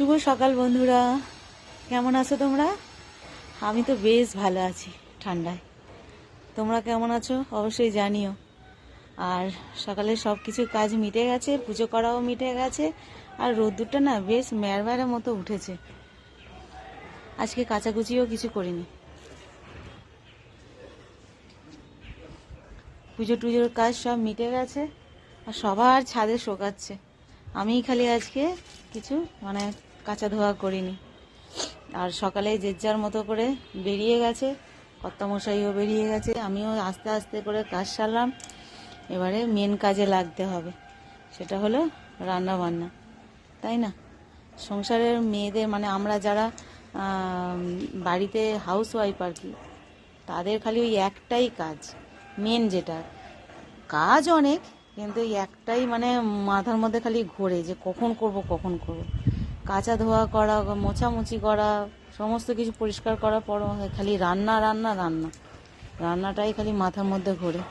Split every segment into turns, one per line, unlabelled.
শুভ সকাল বন্ধুরা, কেমন আছো তোমরা? আমি তো বেশ ভালো আছি ঠান্ডায়। তোমরা কেমন আছো অবশ্যই জানিও। আর সকালে সব কিছু কাজ মিটে গেছে, পুজো করাও মিটে গেছে। আর রোদ্দুরটা না বেশ ম্যারম্যারের মতো উঠেছে। আজকে কাচাকুচিও কিছু করিনি। পুজো টুজোর কাজ সব মিটে গেছে আর সবার ছাদে শোকাচ্ছে। আমিই খালি আজকে কিছু কাঁচা ধোয়া করিনি। আর সকালে যে যার মতো করে বেরিয়ে গেছে, কর্তামশাইও বেরিয়ে গেছে, আমিও আস্তে আস্তে করে কাজ সারলাম। এবারে মেন কাজে লাগতে হবে, সেটা হলো রান্না বান্না, তাই না? সংসারের মেয়েদের আমরা যারা বাড়িতে হাউস ওয়াইফ আর কি, তাদের খালি ওই একটাই কাজ, মেন যেটা কাজ অনেক, কিন্তু ওই একটাই মাথার মধ্যে খালি ঘোরে যে কখন করব কখন করব। কাঁচা ধোয়া করা, মোছামুছি করা, সমস্ত কিছু পরিষ্কার করার পর খালি রান্না রান্না রান্না, রান্নাটাই খালি মাথার মধ্যে ঘোরে।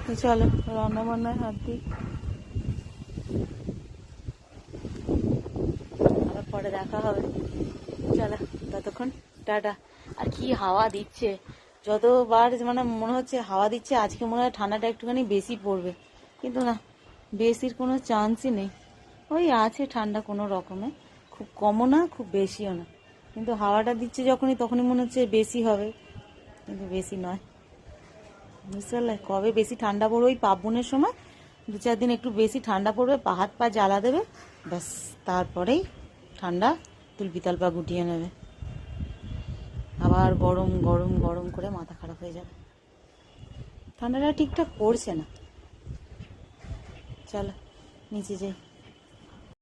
তো চলো রান্না বান্নায় হাত দিই, আবার পরে দেখা হবে। চলো ততক্ষণ টাটা। আর কি হাওয়া দিচ্ছে, যতবার মনে হচ্ছে হাওয়া দিচ্ছে, আজকে মনে হয় ঠান্ডাটা একটুখানি বেশি পড়বে, কিন্তু না, বেশির কোনো চান্সই নেই। ওই আছে ঠান্ডা কোনো রকমে, খুব কমও না খুব বেশিও না, কিন্তু হাওয়াটা দিচ্ছে যখনই তখনই মনে হচ্ছে বেশি হবে, কিন্তু বেশি নয়। বুঝতে পারলে? কবে বেশি ঠান্ডা পড়বে, ওই পার্বণের সময় 2-4 দিন একটু বেশি ঠান্ডা পড়বে, হাত পা জ্বালা দেবে, ব্যাস তারপরেই ঠান্ডা তুলপিতালপা গুটিয়ে নেবে, আবার গরম গরম গরম করে মাথা খারাপ হয়ে যাবে। ঠান্ডাটা ঠিকঠাক পড়ছে না। চলো নিচে যাই।